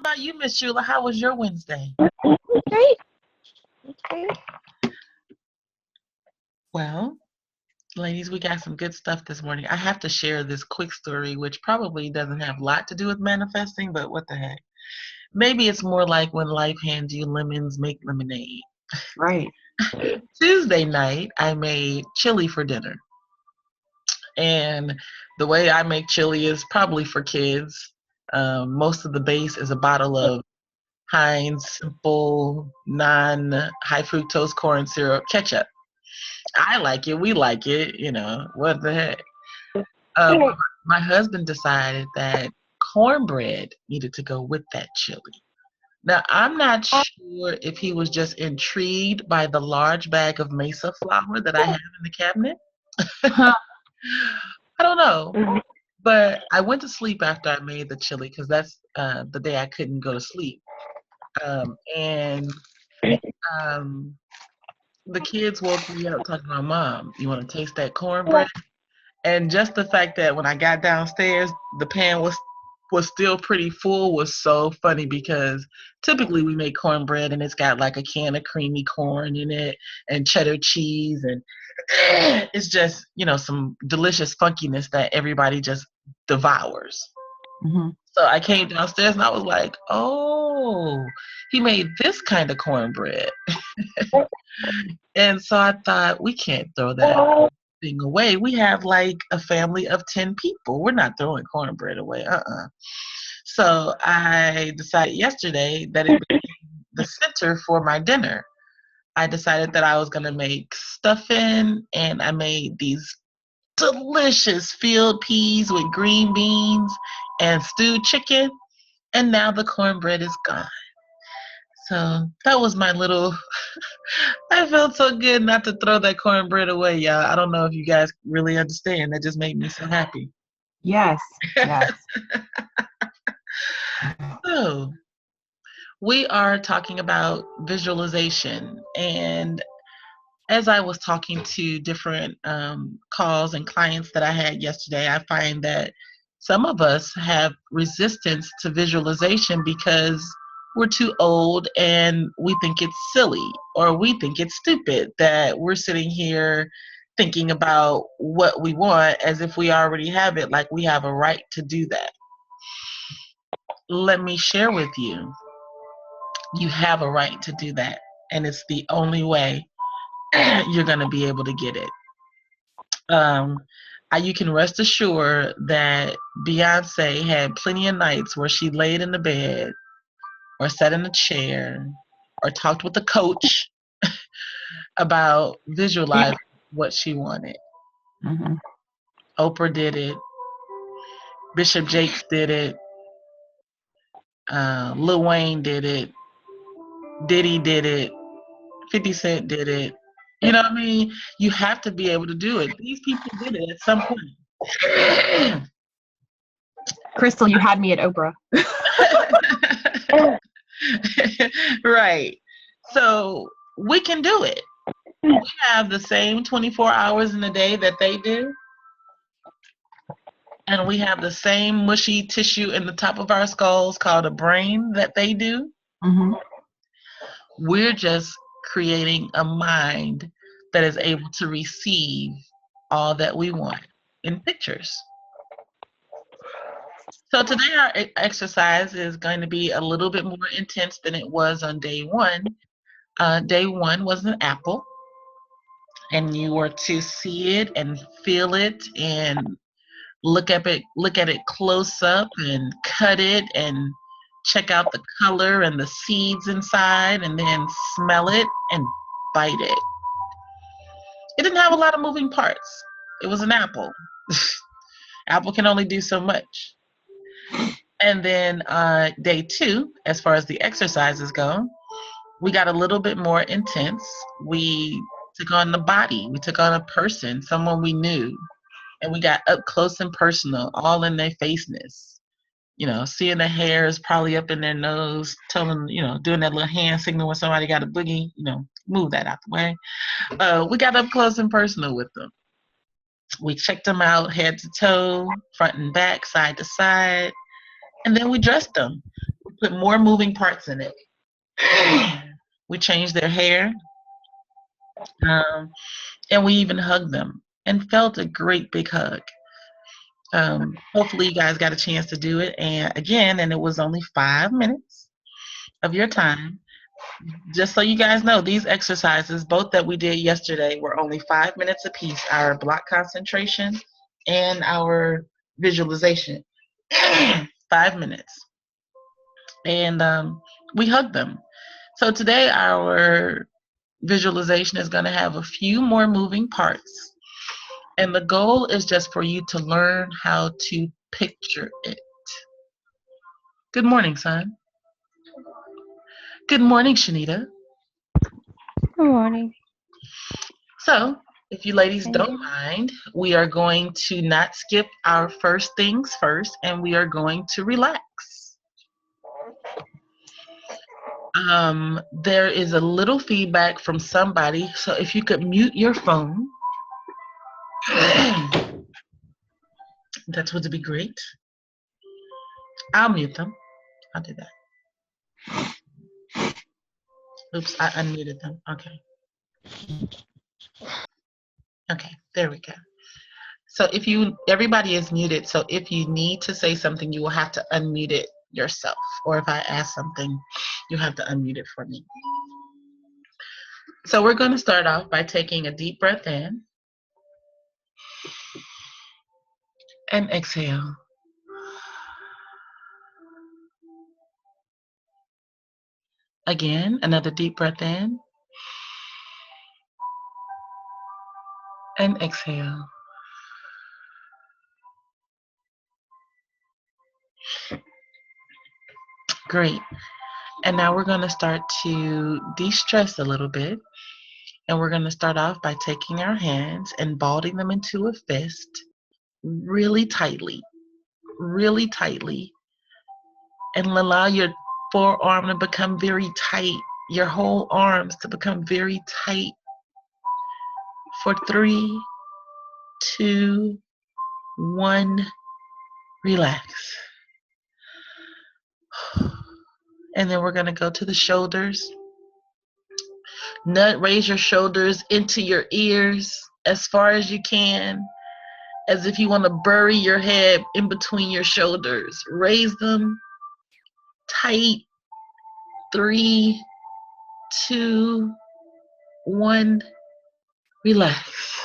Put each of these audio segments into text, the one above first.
About you, Miss Shula? How was your Wednesday? Great. Okay. Well, ladies, we got some good stuff this morning. I have to share this quick story, which probably doesn't have a lot to do with manifesting, but what the heck? Maybe it's more like when life hands you lemons, make lemonade. Right. Tuesday night, I made chili for dinner. And the way I make chili is probably for kids. Most of the base is a bottle of Heinz simple, non high fructose corn syrup ketchup. I like it. We like it. What the heck? But my husband decided that cornbread needed to go with that chili. Now, I'm not sure if he was just intrigued by the large bag of mesa flour that I have in the cabinet. Huh. I don't know. Mhm. But I went to sleep after I made the chili because that's the day I couldn't go to sleep. And um, the kids woke me up talking about, Mom, you want to taste that cornbread? And just the fact that when I got downstairs, the pan was still pretty full was so funny because typically we make cornbread and it's got like a can of creamy corn in it and cheddar cheese and it's just, some delicious funkiness that everybody just devours. Mhm. So I came downstairs and I was like, oh, he made this kind of cornbread. And so I thought, we can't throw that thing away. We have like a family of 10 people. We're not throwing cornbread away. So I decided yesterday that it became the center for my dinner. I decided that I was going to make stuffing, and I made these delicious field peas with green beans and stewed chicken. And now the cornbread is gone. So that was my little. I felt so good not to throw that cornbread away, y'all. I don't know if you guys really understand. That just made me so happy. Yes. Yes. So we are talking about visualization. And as I was talking to different calls and clients that I had yesterday, I find that some of us have resistance to visualization because we're too old and we think it's silly or we think it's stupid that we're sitting here thinking about what we want as if we already have it, like we have a right to do that. Let me share with you, you have a right to do that, and it's the only way you're going to be able to get it. Um, you can rest assured that Beyonce had plenty of nights where she laid in the bed or sat in a chair or talked with a coach about visualizing what she wanted. Mhm. Oprah did it. Bishop Jakes did it. Lil Wayne did it. Diddy did it. 50 Cent did it. You know what I mean? You have to be able to do it. These people did it at some point. Crystal, you had me at Oprah. Right. So we can do it. We have the same 24 hours in a day that they do, and we have the same mushy tissue in the top of our skulls called a brain that they do. Mhm. We're just creating a mind that is able to receive all that we want in pictures. So today our exercise is going to be a little bit more intense than it was on day one. Day one was an apple, and you were to see it and feel it and look at it close up and cut it and check out the color and the seeds inside and then smell it and bite it. It didn't have a lot of moving parts. It was an apple. Apple can only do so much. And then day two, as far as the exercises go, we got a little bit more intense. We took on the body. We took on a person, someone we knew, and we got up close and personal, all in their faceness. Seeing the hairs probably up in their nose, telling, doing that little hand signal when somebody got a boogie, move that out the way. We got up close and personal with them. We checked them out head to toe, front and back, side to side, and then we dressed them. put more moving parts in it. We changed their hair, and we even hugged them and felt a great big hug. Hopefully you guys got a chance to do it. And again, and it was only 5 minutes of your time. Just so you guys know, these exercises, both that we did yesterday, were only 5 minutes apiece, our block concentration and our visualization. 5 minutes. And we hugged them. So today our visualization is going to have a few more moving parts. And the goal is just for you to learn how to picture it. Good morning, son. Good morning, Shanita. Good morning. So, if you ladies don't mind, we are going to not skip our first things first, and we are going to relax. There is a little feedback from somebody, so if you could mute your phone, that would be great. I'll mute them. I'll do that. Oops, I unmuted them. Okay. Okay, there we go. So everybody is muted, so if you need to say something, you will have to unmute it yourself. Or if I ask something, you have to unmute it for me. So we're going to start off by taking a deep breath in and exhale. Again, another deep breath in and exhale. Great. And now we're going to start to de-stress a little bit. And we're going to start off by taking our hands and balling them into a fist really tightly, and allow your forearm to become very tight, your whole arms to become very tight for 3, 2, 1, relax. And then we're going to go to the shoulders. Raise your shoulders into your ears as far as you can, as if you want to bury your head in between your shoulders. Raise them tight. 3, 2, 1, relax.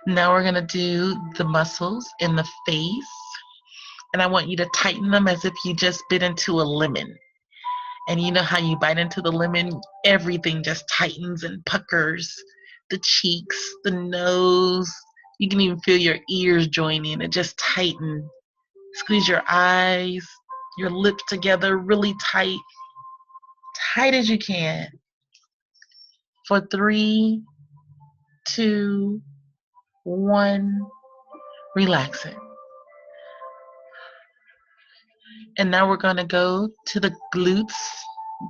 Now we're going to do the muscles in the face. And I want you to tighten them as if you just bit into a lemon. And you know how you bite into the lemon, everything just tightens and puckers. The cheeks, the nose. You can even feel your ears join in. It just tighten. Squeeze your eyes, your lips together really tight. Tight as you can. For 3, 2, 1, relaxing. And now we're going to go to the glutes,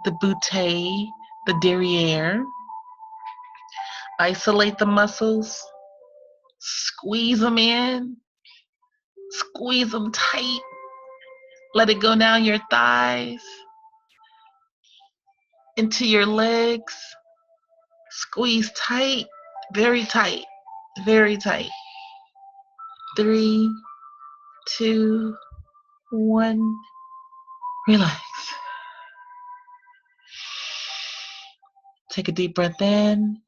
the butte, the derriere. Isolate the muscles. Squeeze them in. Squeeze them tight. Let it go down your thighs, into your legs. Squeeze tight, very tight, very tight. 3, 2, 1, relax. Take a deep breath in.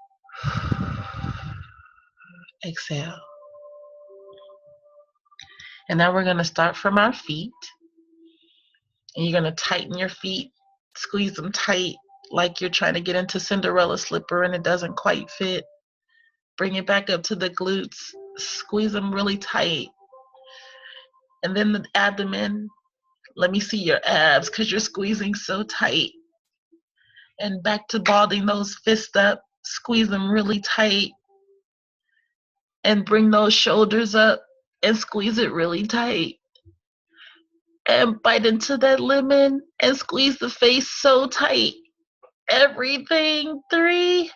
Exhale. And now we're going to start from our feet. And you're going to tighten your feet, squeeze them tight like you're trying to get into Cinderella's slipper and it doesn't quite fit. Bring it back up to the glutes. Squeeze them really tight. And then the abdomen. Let me see your abs because you're squeezing so tight. And back to balling those fists up. Squeeze them really tight. And bring those shoulders up and squeeze it really tight. And bite into that lemon and squeeze the face so tight. Everything. 3,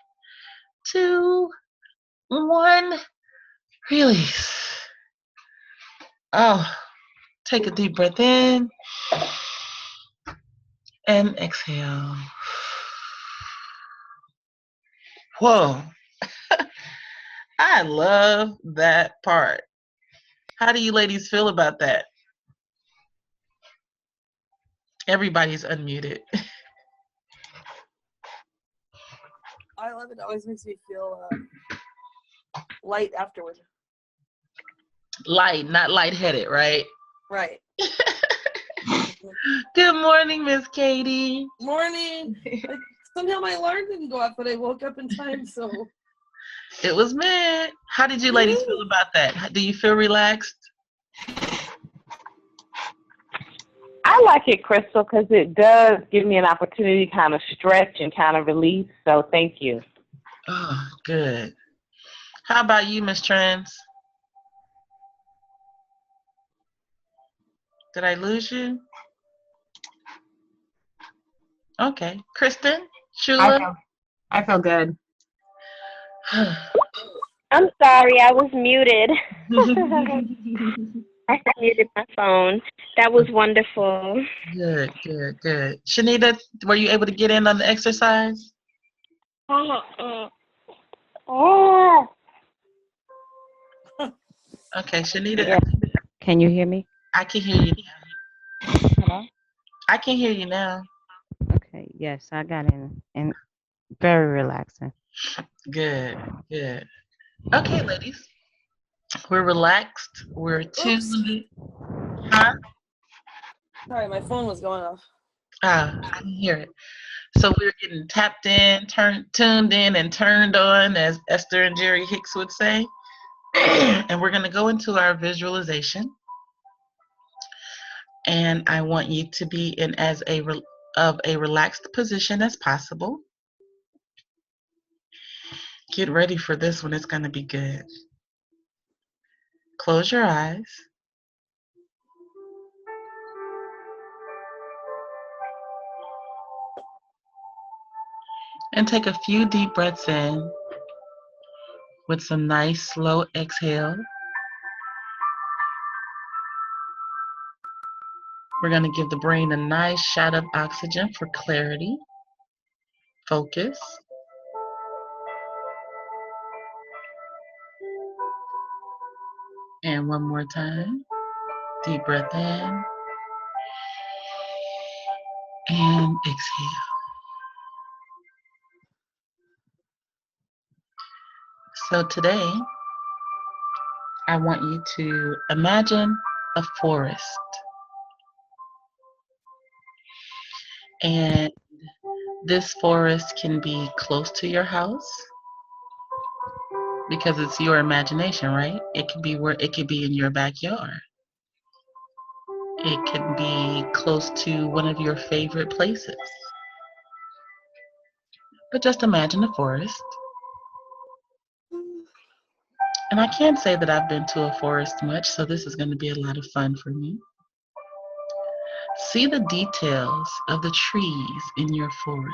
2, 1, release. Oh, take a deep breath in and exhale. Whoa, I love that part. How do you ladies feel about that? Everybody's unmuted. I love it. It always makes me feel light afterward. Light, not lightheaded, right? Right. Good morning, Miss Katie. Morning. Somehow my alarm didn't go off, but I woke up in time, so. It was meant. How did you ladies feel about that? Do you feel relaxed? I like it, Crystal, because it does give me an opportunity to kind of stretch and kind of release. So thank you. Oh, good. How about you, Miss Trans? Did I lose you? Okay. Kristen? Shula? I feel good. I'm sorry, I was muted. I muted my phone. That was wonderful. Good, good, good. Shanita, were you able to get in on the exercise? Okay, Shanita, Yeah. Can you hear me? I can hear you now. Hello? I can hear you now. Okay, yes, I got in and very relaxing. Good, good. Okay, ladies. We're relaxed. We're tuned. Huh? Sorry, my phone was going off. Ah, I can hear it. So we're getting tapped in, tuned in, and turned on, as Esther and Jerry Hicks would say. And we're going to go into our visualization. And I want you to be in as of a relaxed position as possible. Get ready for this one. It's going to be good. Close your eyes. And take a few deep breaths in with some nice slow exhale. We're going to give the brain a nice shot of oxygen for clarity, focus. And one more time. Deep breath in and exhale. So today, I want you to imagine a forest. And this forest can be close to your house because it's your imagination, right? It could be in your backyard. It could be close to one of your favorite places. But just imagine a forest. And I can't say that I've been to a forest much, so this is going to be a lot of fun for me. See the details of the trees in your forest.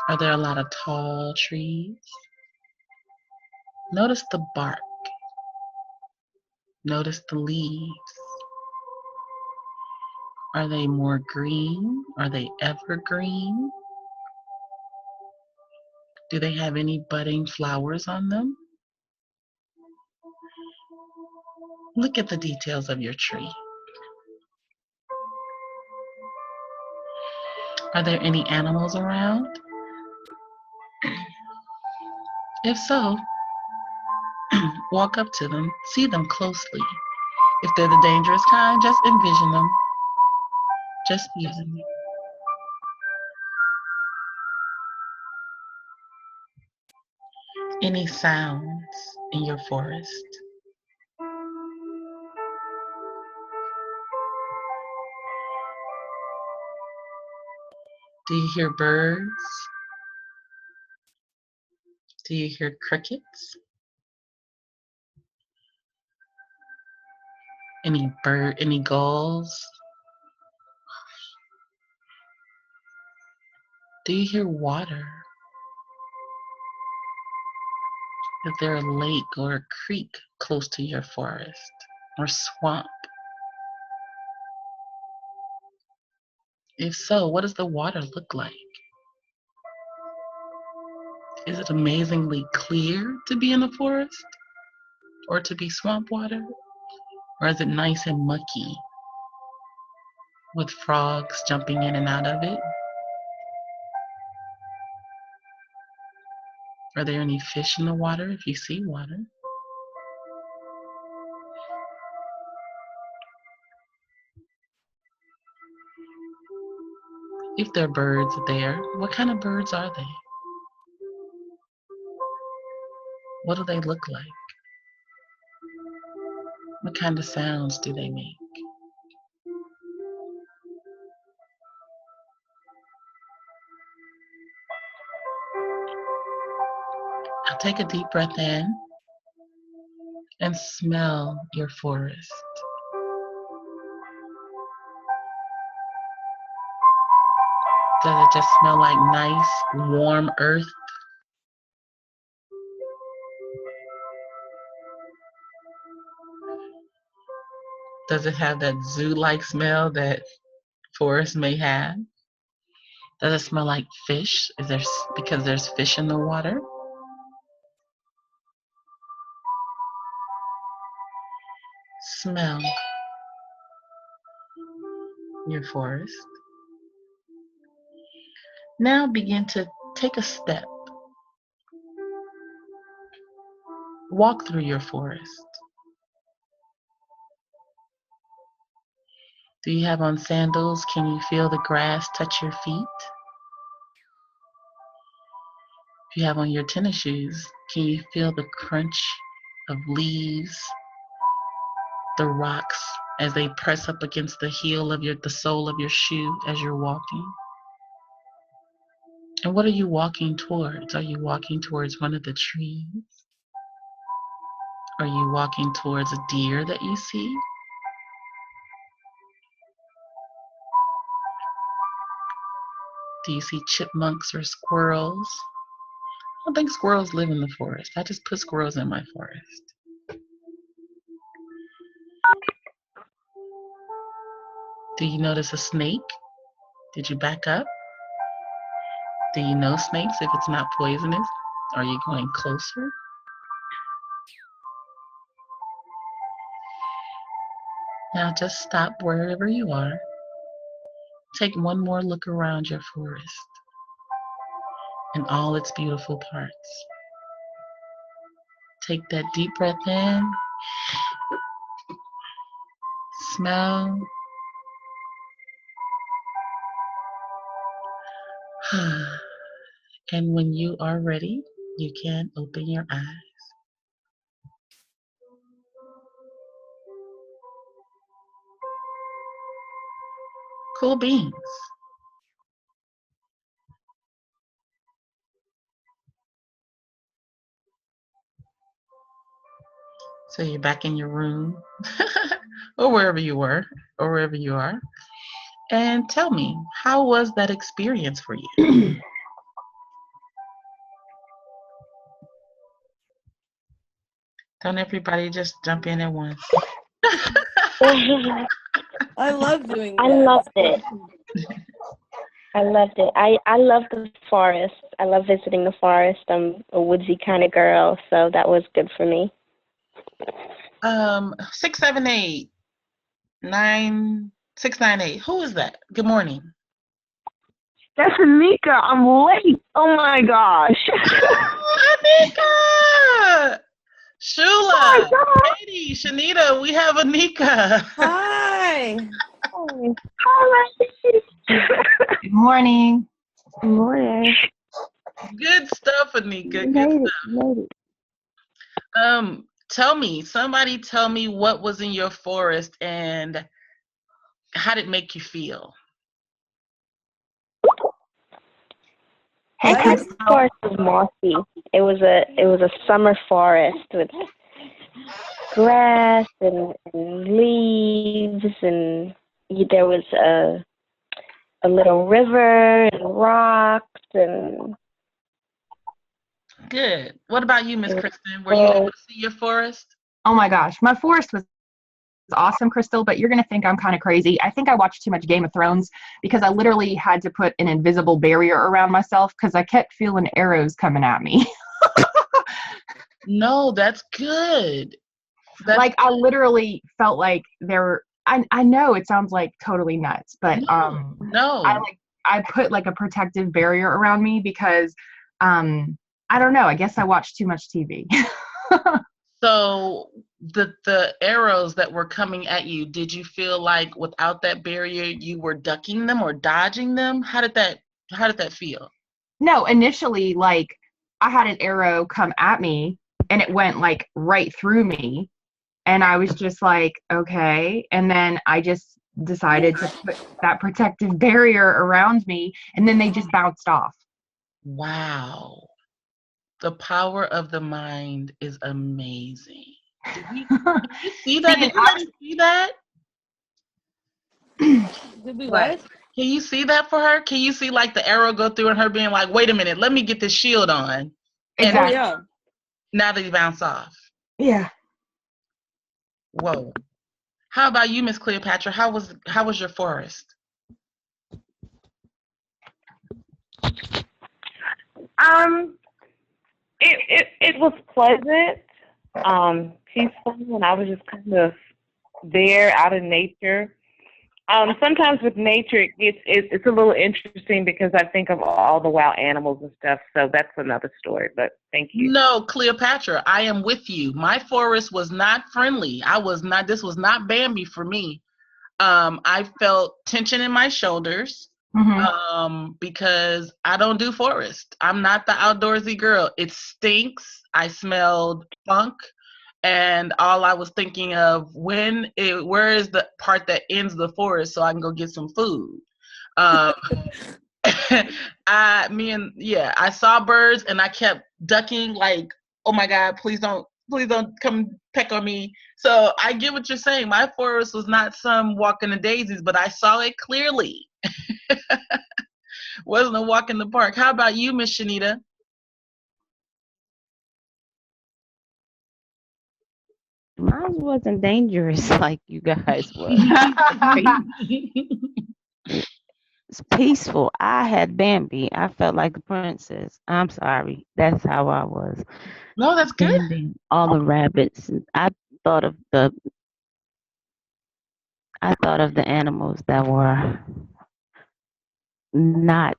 Are there a lot of tall trees? Notice the bark. Notice the leaves. Are they more green? Are they evergreen? Do they have any budding flowers on them? Look at the details of your tree. Are there any animals around? If so, walk up to them, see them closely. If they're the dangerous kind, just envision them. Just be them. Any sounds in your forest? Do you hear birds? Do you hear crickets? Any gulls? Do you hear water? Is there a lake or a creek close to your forest or swamp? If so, what does the water look like? Is it amazingly clear to be in a forest or to be swamp water? Or is it nice and mucky with frogs jumping in and out of it? Are there any fish in the water if you see water? If there are birds there, what kind of birds are they? What do they look like? What kind of sounds do they make? Now take a deep breath in and smell your forest. Does it just smell like nice, warm earth? Does it have that zoo-like smell that forests may have? Does it smell like fish? Because there's fish in the water? Smell your forest. Now begin to take a step. Walk through your forest. Do you have on sandals? Can you feel the grass touch your feet? If you have on your tennis shoes, can you feel the crunch of leaves, the rocks as they press up against the heel of the sole of your shoe as you're walking? And what are you walking towards? Are you walking towards one of the trees? Are you walking towards a deer that you see? Do you see chipmunks or squirrels? I don't think squirrels live in the forest. I just put squirrels in my forest. Do you notice a snake? Did you back up? Do you know snakes if it's not poisonous? Are you going closer? Now just stop wherever you are. Take one more look around your forest and all its beautiful parts. Take that deep breath in. Smell. And when you are ready, you can open your eyes. Cool beans. So you're back in your room or wherever you were or wherever you are. And tell me, how was that experience for you? Don't everybody just jump in at once. I love doing that. I loved it. I loved it. I love the forest. I love visiting the forest. I'm a woodsy kind of girl, so that was good for me. 678 9698. Who is that? Good morning. That's Anika. I'm late. Oh my gosh. Anika! Shula, Oh my God. Katie, Shanita, we have Anika. Hi. Hi. Good morning. Good morning. Good stuff, Anika. Good stuff. Somebody tell me what was in your forest and how did it make you feel? Hey, My Crystal. forest was mossy. It was a summer forest with grass and leaves, and there was a little river and rocks, and Good. What about you, Miss Kristen? Were you able to see your forest? Oh my gosh, my forest was awesome, Crystal, but you're going to think I'm kind of crazy. I think I watched too much Game of Thrones because I literally had to put an invisible barrier around myself because I kept feeling arrows coming at me. No, that's good. Like I literally felt like there were, I know it sounds like totally nuts, but no. I put like a protective barrier around me because I don't know, I guess I watched too much TV. So the arrows that were coming at you, did you feel like without that barrier you were ducking them or dodging them? How did that feel? No, initially like I had an arrow come at me and it went like right through me. And I was just like, okay. And then I just decided to put that protective barrier around me, and then they just bounced off. Wow. The power of the mind is amazing. Did you see that? Did you let me see that? Did we what? Can you see that for her? Can you see like the arrow go through and her being like, wait a minute, let me get this shield on. Exactly. Oh, yeah. Now they bounce off. Yeah. Whoa. How about you, Miss Cleopatra? How was your forest? It was pleasant, peaceful, and I was just kind of there out in nature. Sometimes with nature, it's a little interesting because I think of all the wild animals and stuff. So that's another story. But thank you. No, Cleopatra, I am with you. My forest was not friendly. This was not Bambi for me. I felt tension in my shoulders because I don't do forest. I'm not the outdoorsy girl. It stinks. I smelled funk. And all I was thinking of where is the part that ends the forest so I can go get some food. I saw birds and I kept ducking like, oh my God, please don't come peck on me. So I get what you're saying. My forest was not some walk in the daisies, but I saw it clearly. Wasn't a walk in the park. How about you, Miss Shanita? Mine wasn't dangerous like you guys were. It's peaceful. I had Bambi. I felt like a princess. I'm sorry. That's how I was. No, that's good. Bambi, all the rabbits. I thought of the animals that were not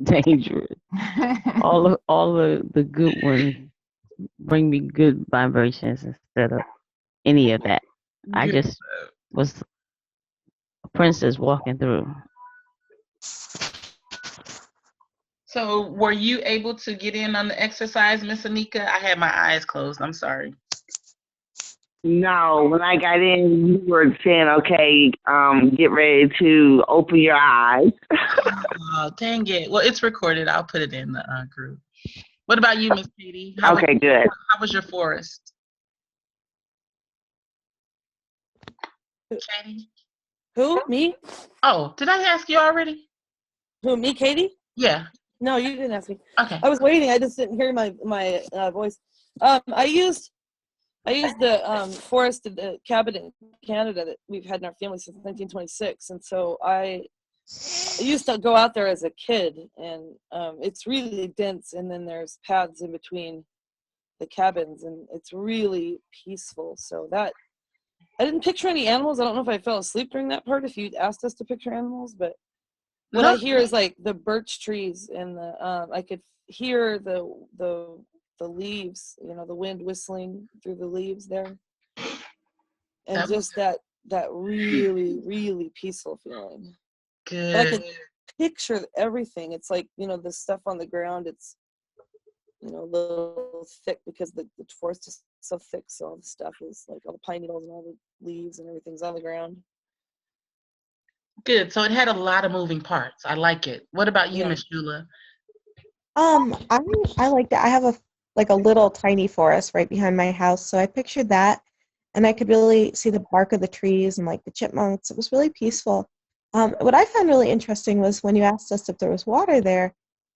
dangerous. all of the good ones bring me good vibrations instead of any of that. I just was a princess walking through. So were you able to get in on the exercise, Miss Anika? I had my eyes closed. I'm sorry. No, when I got in, you were saying, okay, get ready to open your eyes. Oh, dang it. Well, it's recorded. I'll put it in the group. What about you, Miss Katie? Good. How was your forest? Katie? Who? Me? Oh, did I ask you already? Who? Me, Katie? Yeah. No, you didn't ask me. Okay. I was waiting. I just didn't hear my voice. I used the forest of the cabin in Canada that we've had in our family since 1926, and so I used to go out there as a kid, and it's really dense, and then there's paths in between the cabins, and it's really peaceful. So that I didn't picture any animals. I don't know if I fell asleep during that part if you asked us to picture animals, but what I hear is like the birch trees and the I could hear the leaves, the wind whistling through the leaves there, and just that really, really peaceful feeling. Good. And I could picture everything. It's like the stuff on the ground. It's a little thick because the forest is so thick. So all the stuff is like all the pine needles and all the leaves and everything's on the ground. Good. So it had a lot of moving parts. I like it. What about you, Miss Shula? I liked it. I have a little tiny forest right behind my house, so I pictured that, and I could really see the bark of the trees and like the chipmunks. It was really peaceful. What I found really interesting was when you asked us if there was water there.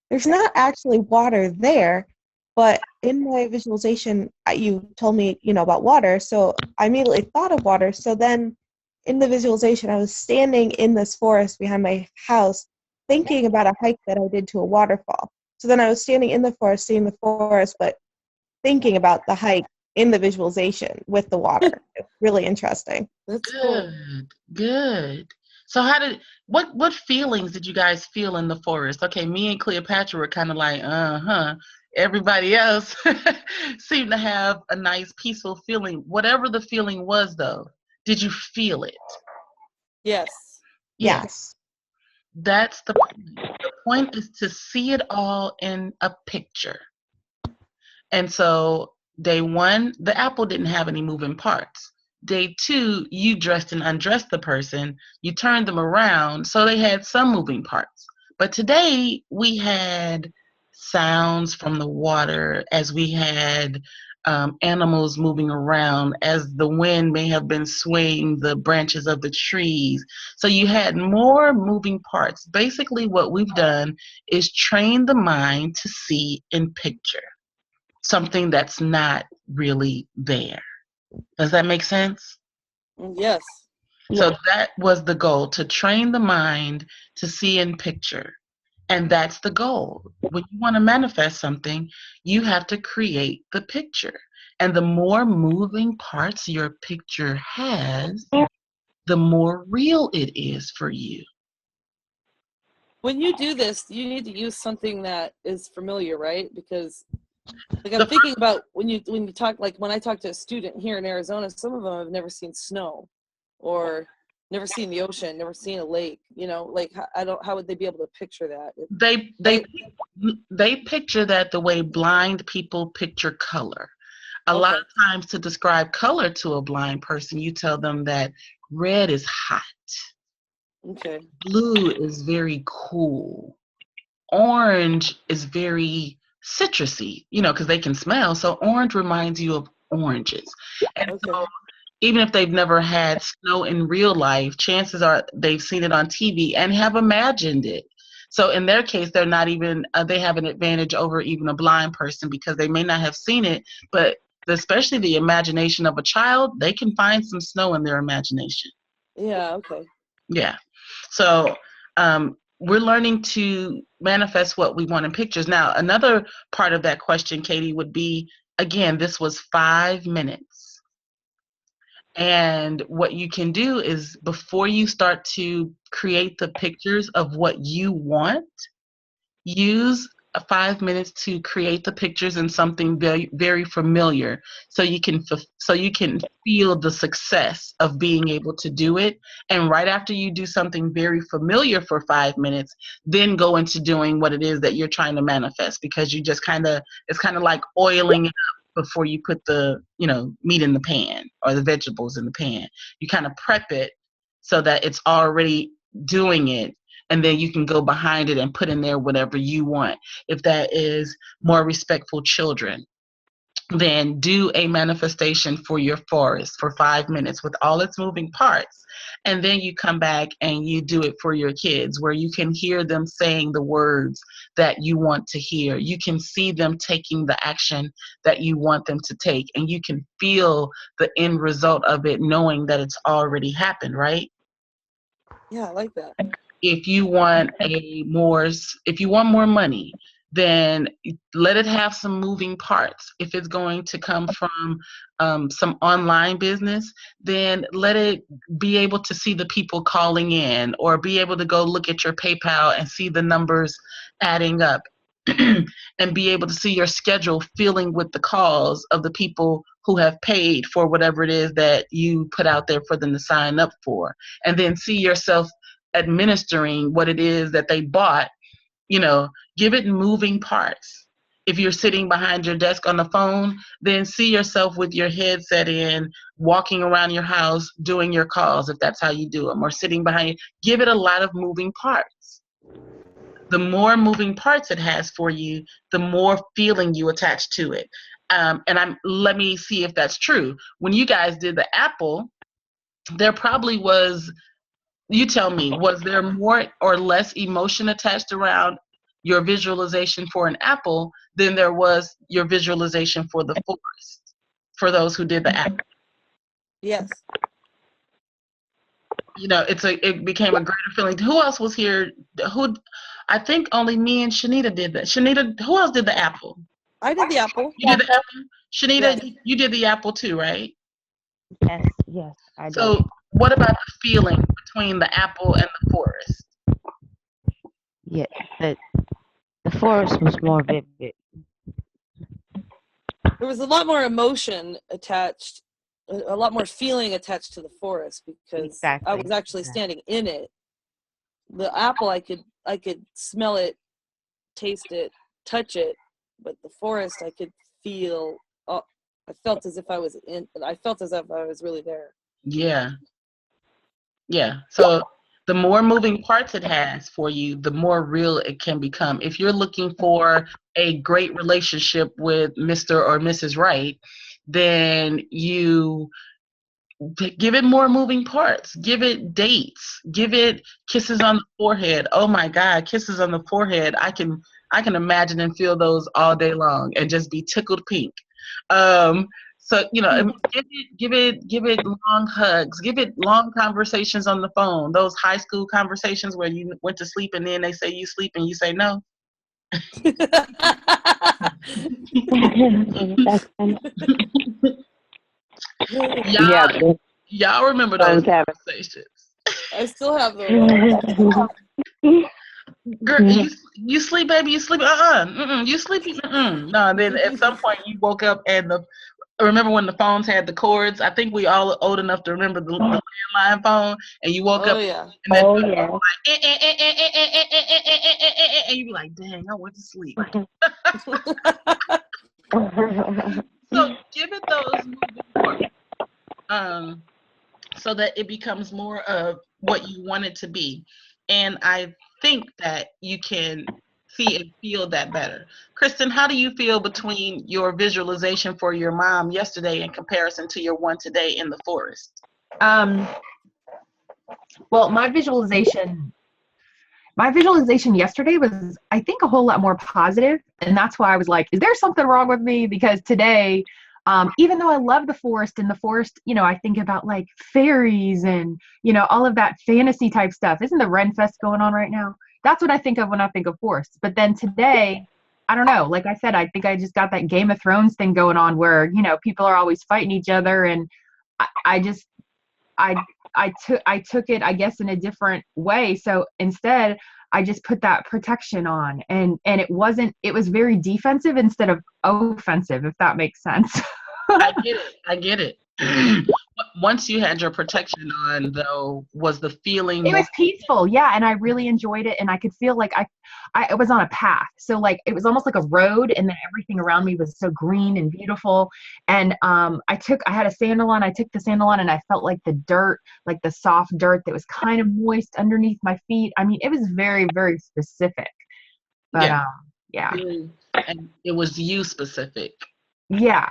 There's not actually water there. But in my visualization, you told me, about water. So I immediately thought of water. So then in the visualization, I was standing in this forest behind my house thinking about a hike that I did to a waterfall. So then I was standing in the forest, seeing the forest, but thinking about the hike in the visualization with the water. It's really interesting. That's cool. Good. So what feelings did you guys feel in the forest? Okay, me and Cleopatra were kind of like, uh-huh. Everybody else seemed to have a nice peaceful feeling. Whatever the feeling was though, did you feel it? Yes. Yes. That's the point. The point is to see it all in a picture. And so day one, the apple didn't have any moving parts. Day two, you dressed and undressed the person. You turned them around, so they had some moving parts. But today we had sounds from the water, as we had animals moving around, as the wind may have been swaying the branches of the trees. So you had more moving parts. Basically, what we've done is train the mind to see in picture something that's not really there. Does that make sense? Yes. So that was the goal, to train the mind to see in picture. And that's the goal. When you want to manifest something, you have to create the picture. And the more moving parts your picture has, the more real it is for you. When you do this, you need to use something that is familiar, right? Because like I'm thinking about when you talk, like when I talk to a student here in Arizona, some of them have never seen snow or never seen the ocean, never seen a lake, like how would they be able to picture that? They picture that the way blind people picture color. A lot of times to describe color to a blind person, you tell them that red is hot. Okay. Blue is very cool. Orange is very citrusy, because they can smell. So orange reminds you of oranges. And so even if they've never had snow in real life, chances are they've seen it on TV and have imagined it. So in their case, they're not even, they have an advantage over even a blind person because they may not have seen it, but especially the imagination of a child, they can find some snow in their imagination. Yeah, okay. Yeah. So we're learning to manifest what we want in pictures. Now, another part of that question, Katie, would be, again, this was 5 minutes. And what you can do is before you start to create the pictures of what you want, use 5 minutes to create the pictures in something very, very familiar, so you can feel the success of being able to do it. And right after you do something very familiar for 5 minutes, then go into doing what it is that you're trying to manifest, because you just it's kind of like oiling it up before you put the meat in the pan or the vegetables in the pan. You kind of prep it so that it's already doing it, and then you can go behind it and put in there whatever you want. If that is more respectful children, then do a manifestation for your forest for 5 minutes with all its moving parts. And then you come back and you do it for your kids, where you can hear them saying the words that you want to hear. You can see them taking the action that you want them to take. And you can feel the end result of it, knowing that it's already happened, right? Yeah, I like that. If you want more money, then let it have some moving parts. If it's going to come from some online business, then let it be able to see the people calling in, or be able to go look at your PayPal and see the numbers adding up, and be able to see your schedule filling with the calls of the people who have paid for whatever it is that you put out there for them to sign up for, and then see yourself administering what it is that they bought. Give it moving parts. If you're sitting behind your desk on the phone, then see yourself with your headset in, walking around your house, doing your calls, if that's how you do them, or sitting behind you. Give it a lot of moving parts. The more moving parts it has for you, the more feeling you attach to it. Let me see if that's true. When you guys did the apple, there probably was, you tell me, was there more or less emotion attached around your visualization for an apple than there was your visualization for the forest, for those who did the apple. Yes. You know, it became a greater feeling. Who else was here? I think only me and Shanita did that. Shanita, who else did the apple? I did the apple. You did the apple? Shanita, Yes. you did the apple too, right? Yes, I did. So what about the feeling between the apple and the forest? Yeah, the forest was more vivid. There was a lot more emotion attached, a lot more feeling attached to the forest because I Exactly. was actually standing in it. The apple, I could smell it, taste it, touch it, but the forest, I could feel. I felt as if I was really there. Yeah. Yeah. So the more moving parts it has for you, the more real it can become. If you're looking for a great relationship with Mr. or Mrs. Right, then you give it more moving parts. Give it dates. Give it kisses on the forehead. Oh my God, kisses on the forehead. I can imagine and feel those all day long and just be tickled pink. So give it long hugs. Give it long conversations on the phone. Those high school conversations where you went to sleep and then they say you sleep and you say no. That's funny. Y'all remember those conversations? I still have those. Girl, you sleep, baby. You sleep. You sleepy. No. Then at some point you woke up and remember when the phones had the cords? I think we all old enough to remember the landline phone. And you woke up. Yeah. And then Yeah. and you be like, dang, I went to sleep. So give it those moving parts, so that it becomes more of what you want it to be. And I think that you can see and feel that better. Kristen, how do you feel between your visualization for your mom yesterday in comparison to your one today in the forest? Well, my visualization yesterday was, I think, a whole lot more positive, and that's why I was like, is there something wrong with me? Because today, even though I love the forest, I think about like fairies and, all of that fantasy type stuff. Isn't the Ren Fest going on right now? That's what I think of when I think of forests. But then today, I don't know, like I said, I think I just got that Game of Thrones thing going on where, people are always fighting each other, and I took it, I guess, in a different way. So instead, I just put that protection on, and it was very defensive instead of offensive, if that makes sense. I get it. Once you had your protection on, though, was the feeling? It was peaceful, yeah, and I really enjoyed it, and I could feel like I was on a path. So like it was almost like a road, and then everything around me was so green and beautiful. And I had a sandal on. I took the sandal on, and I felt like the dirt, like the soft dirt that was kind of moist underneath my feet. I mean, it was very, very specific. But yeah. And it was you specific. Yeah.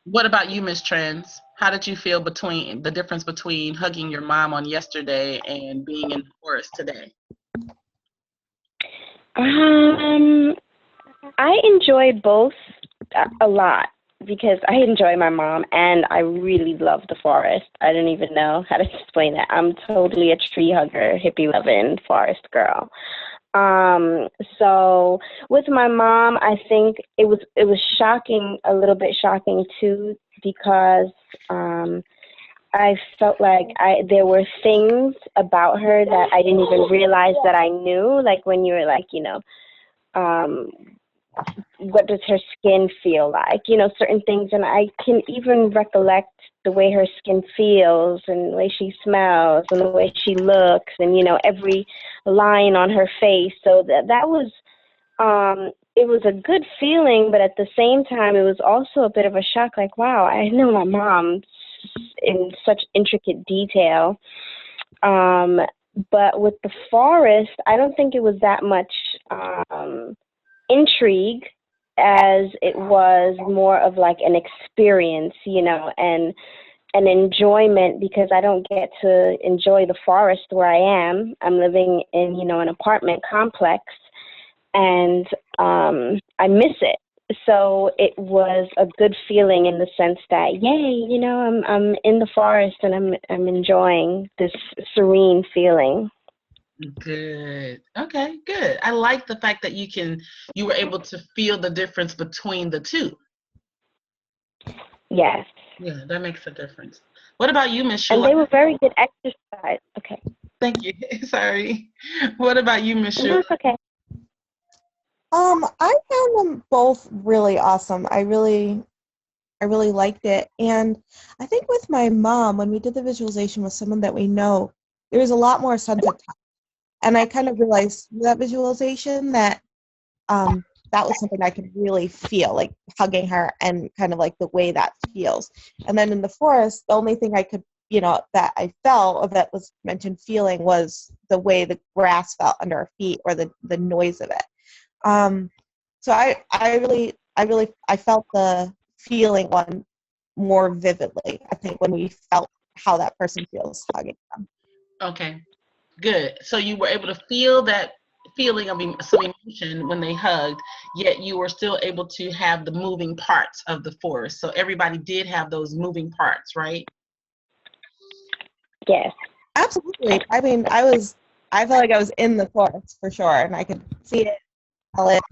What about you, Miss Trends? How did you feel between the difference between hugging your mom on yesterday and being in the forest today? I enjoyed both a lot because I enjoy my mom and I really love the forest. I don't even know how to explain that. I'm totally a tree hugger, hippie loving forest girl. So with my mom, I think it was shocking, a little bit shocking too, because I felt like there were things about her that I didn't even realize that I knew. Like when you were like, what does her skin feel like? Certain things, and I can even recollect the way her skin feels and the way she smells and the way she looks and, every line on her face. So that was, it was a good feeling, but at the same time, it was also a bit of a shock, like, wow, I know my mom in such intricate detail. But with the forest, I don't think it was that much intrigue as it was more of like an experience, and an enjoyment, because I don't get to enjoy the forest where I am. I'm living in, an apartment complex, and I miss it. So it was a good feeling in the sense that, yay, you know, I'm in the forest and I'm enjoying this serene feeling. Good. Okay, good. I like the fact that you were able to feel the difference between the two. Yes. Yeah, that makes a difference. What about you, Miss And Shula? they were very good exercise. Okay. Thank you. Sorry. What about you, Miss No, Shula? it's okay. I found them both really awesome. I really liked it. And I think with my mom, when we did the visualization with someone that we know, there was a lot more sense of touch. And I kind of realized through that visualization that that was something I could really feel, like hugging her and kind of like the way that feels. And then in the forest, the only thing I could, that I felt or that was mentioned feeling was the way the grass felt under our feet or the noise of it. So I felt the feeling one more vividly. I think when we felt how that person feels hugging them. Okay, good. So you were able to feel that feeling of some emotion when they hugged, yet you were still able to have the moving parts of the forest. So everybody did have those moving parts, right? Yes. Absolutely. I mean, I felt like I was in the forest for sure, and I could see it, smell it,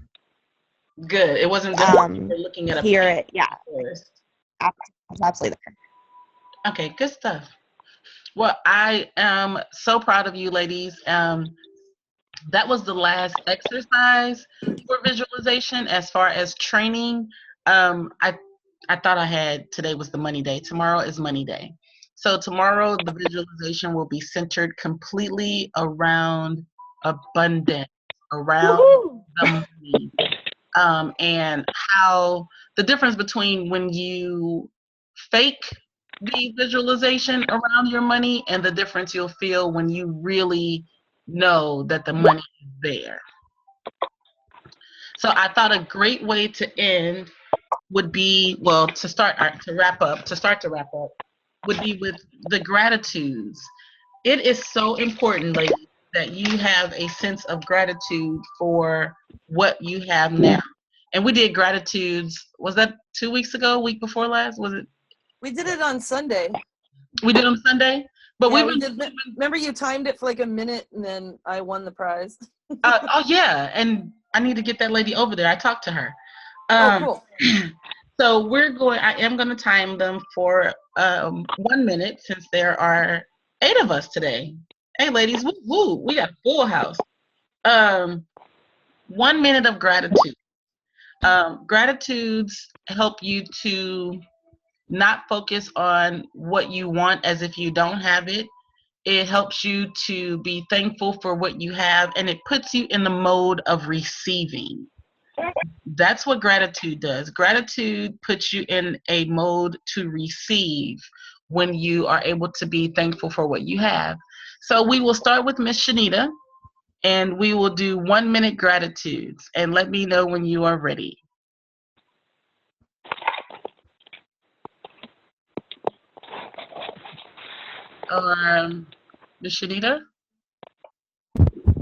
Good. It wasn't just like you were looking at a hear picture it. Yeah, of the forest. I was absolutely there. Okay, good stuff. Well, I am so proud of you, ladies. That was the last exercise for visualization. As far as training, I thought I had today was the money day. Tomorrow is money day. So tomorrow the visualization will be centered completely around abundance, around the money, and how the difference between when you fake the visualization around your money and the difference you'll feel when you really know that the money is there. So I thought a great way to end would be, well, to wrap up would be with the gratitudes. It is so important, ladies, that you have a sense of gratitude for what you have now. And we did gratitudes, was that 2 weeks ago, week before last? Was it? We did it on Sunday. We did on Sunday? But Yeah, we did. Remember you timed it for like a minute and then I won the prize. Oh yeah, and I need to get that lady over there. I talked to her. Oh, cool. So I am going to time them for 1 minute since there are 8 of us today. Hey ladies, woo, we got a full house. 1 minute of gratitude. Gratitudes help you to not focus on what you want as if you don't have it. It helps you to be thankful for what you have, and it puts you in the mode of receiving. That's what gratitude does. Gratitude puts you in a mode to receive when you are able to be thankful for what you have. So we will start with Miss Shanita, and we will do 1 minute gratitudes. And let me know when you are ready. Miss Shanita?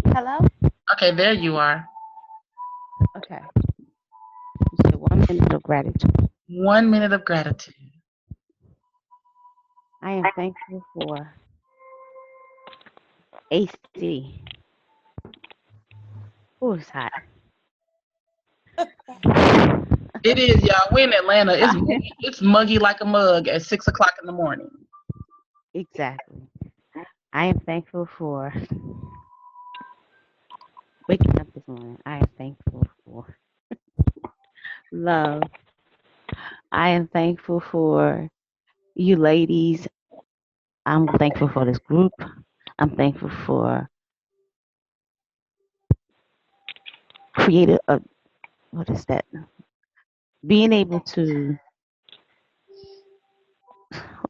Hello? Okay, there you are. Okay. You said 1 minute of gratitude. 1 minute of gratitude. I am thankful for AC. Oh, it's hot. It is, y'all. We're in Atlanta. It's muggy like a mug at 6 o'clock in the morning. Exactly. I am thankful for waking up this morning. I am thankful for love. I am thankful for you ladies. I'm thankful for this group. I'm thankful for creative. What is that? Being able to.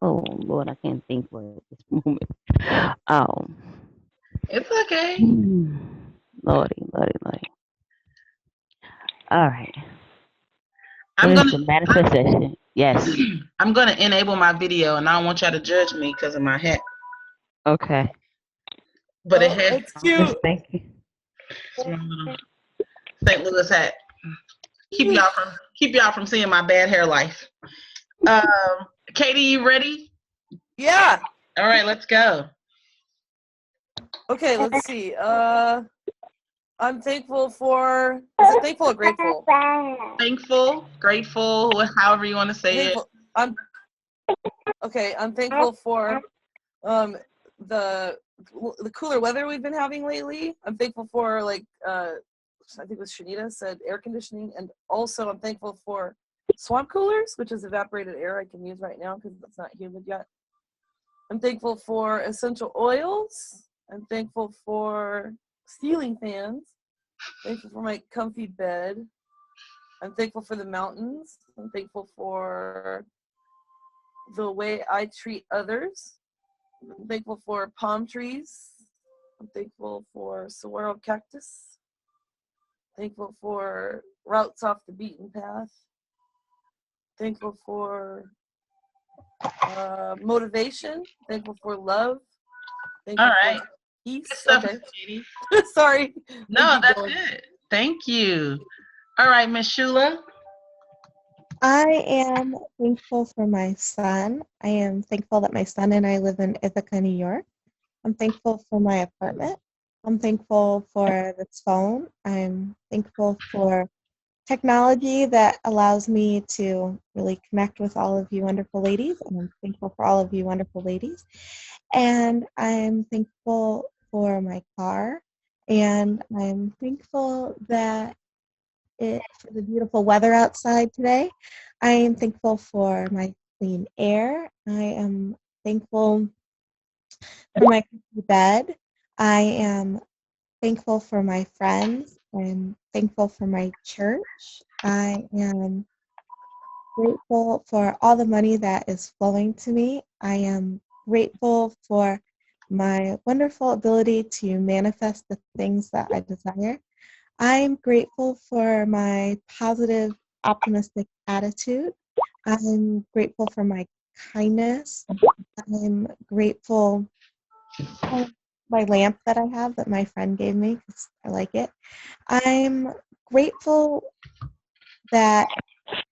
Oh Lord, I can't think for it at this moment. It's okay. Lordy. All right. I'm What is gonna the manifestation? Yes. I'm gonna enable my video, and I don't want y'all to judge me because of my hat. Okay. But it Oh, had it's cute. Thank you. St. Louis hat. Keep y'all from seeing my bad hair life. Katie, you ready? Yeah. All right, let's go. Okay, let's see. I'm thankful for. Is it thankful or grateful? Thankful, grateful, however you want to say Thankful. I'm thankful for the cooler weather we've been having lately. I'm thankful for I think it was Shanita said air conditioning, and also I'm thankful for swamp coolers, which is evaporated air I can use right now because it's not humid yet. I'm thankful for essential oils. I'm thankful for ceiling fans. Thankful for my comfy bed. I'm thankful for the mountains. I'm thankful for the way I treat others. I'm thankful for palm trees. I'm thankful for saguaro cactus. Thankful for routes off the beaten path. Thankful for motivation. Thankful for love. Thankful All right. for peace. Good stuff, Okay. Katie. Sorry. No, Keep that's going. good. Thank you. All right, Miss Shula. I am thankful for my son. I am thankful that my son and I live in Ithaca, New York. I'm thankful for my apartment. I'm thankful for this phone. I'm thankful for technology that allows me to really connect with all of you wonderful ladies. And I'm thankful for all of you wonderful ladies. And I'm thankful for my car. And I'm thankful that for the beautiful weather outside today. I am thankful for my clean air. I am thankful for my comfy bed. I am thankful for my friends. I'm thankful for my church. I am grateful for all the money that is flowing to me. I am grateful for my wonderful ability to manifest the things that I desire. I'm grateful for my positive, optimistic attitude. I'm grateful for my kindness. I'm grateful for my lamp that I have that my friend gave me because I like it. I'm grateful that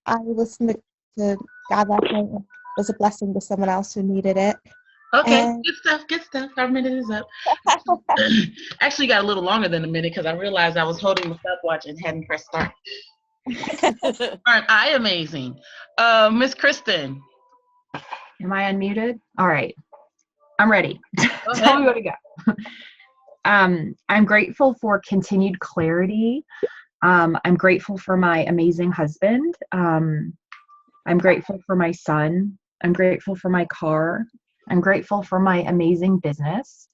I listened to God last night and was a blessing to someone else who needed it. Okay, And good stuff, good stuff. Our minute is up. Actually got a little longer than a minute because I realized I was holding the stopwatch and hadn't pressed start. Aren't I amazing? Miss Kristen. Am I unmuted? All right. I'm ready. Go Tell me ahead. where to go. I'm grateful for continued clarity. I'm grateful for my amazing husband. I'm grateful for my son. I'm grateful for my car. I'm grateful for my amazing business,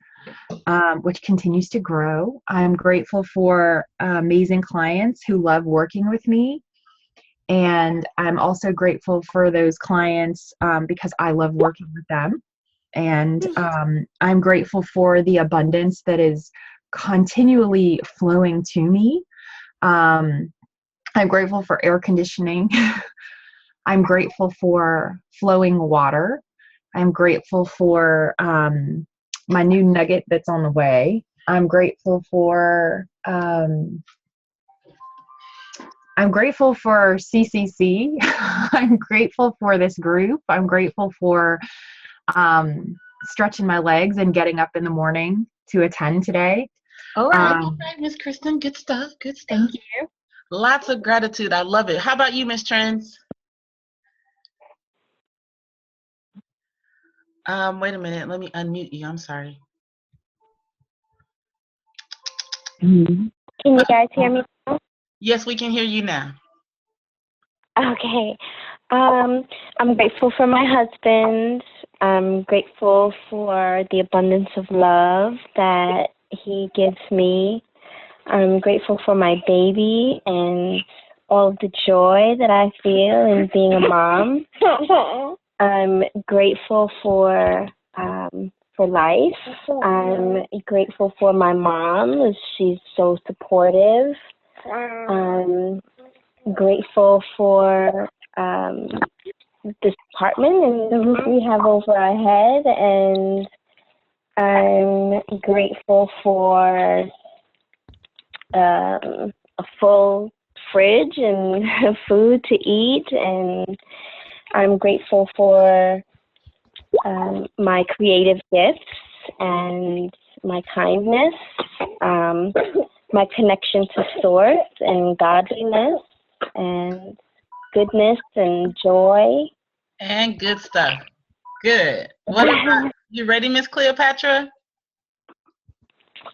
which continues to grow. I'm grateful for amazing clients who love working with me. And I'm also grateful for those clients because I love working with them. And I'm grateful for the abundance that is continually flowing to me. I'm grateful for air conditioning. I'm grateful for flowing water. I'm grateful for my new nugget that's on the way. I'm grateful for CCC. I'm grateful for this group. I'm grateful for stretching my legs and getting up in the morning to attend today. All right, Miss Kristen. Good stuff. Good stuff. Thank you. Lots of gratitude. I love it. How about you, Miss Trends? Wait a minute. Let me unmute you. I'm sorry. Can you guys hear me? Yes, we can hear you now. Okay. I'm grateful for my husband. I'm grateful for the abundance of love that he gives me. I'm grateful for my baby and all of the joy that I feel in being a mom. I'm grateful for life. I'm grateful for my mom. She's so supportive. I'm grateful for this apartment and the roof we have over our head, and I'm grateful for a full fridge and food to eat, and I'm grateful for my creative gifts and my kindness, my connection to source and godliness and goodness and joy. And good stuff. Good. What about you? Ready, Miss Cleopatra?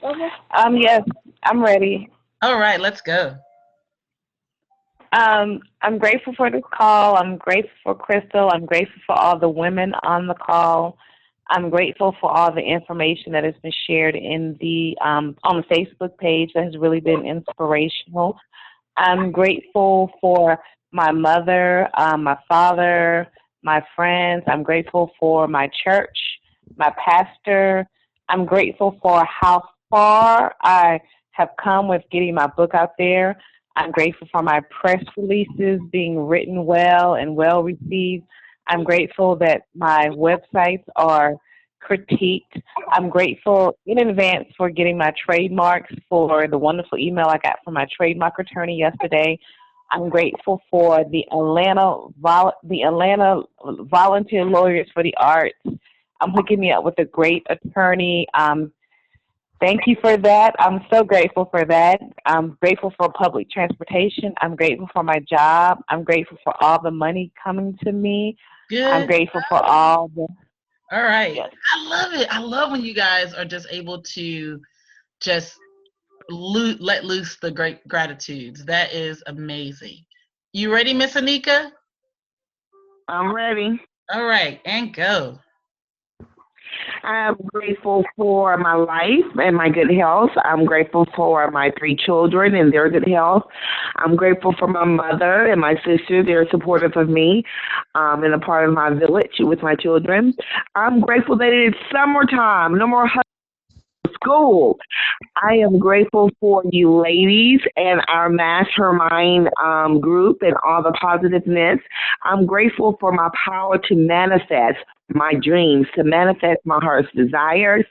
Yes, I'm ready. All right, let's go. I'm grateful for this call. I'm grateful for Crystal. I'm grateful for all the women on the call. I'm grateful for all the information that has been shared in the on the Facebook page that has really been inspirational. I'm grateful for my mother, my father, my friends. I'm grateful for my church, my pastor. I'm grateful for how far I have come with getting my book out there. I'm grateful for my press releases being written well and well received. I'm grateful that my websites are critiqued. I'm grateful in advance for getting my trademarks, for the wonderful email I got from my trademark attorney yesterday. I'm grateful for the Atlanta Volunteer Lawyers for the Arts. I'm hooking me up with a great attorney. Thank you for that. I'm so grateful for that. I'm grateful for public transportation. I'm grateful for my job. I'm grateful for all the money coming to me. Good. I'm grateful for all the... All right. Yes. I love it. I love when you guys are just able to just let loose the great gratitudes. That is amazing. You ready, Miss Anika? I'm ready. All right, and go. I'm grateful for my life and my good health. I'm grateful for my 3 children and their good health. I'm grateful for my mother and my sister. They're supportive of me and a part of my village with my children. I'm grateful that it's summertime. No more school. I am grateful for you ladies and our mastermind group and all the positiveness. I'm grateful for my power to manifest my dreams, to manifest my heart's desires.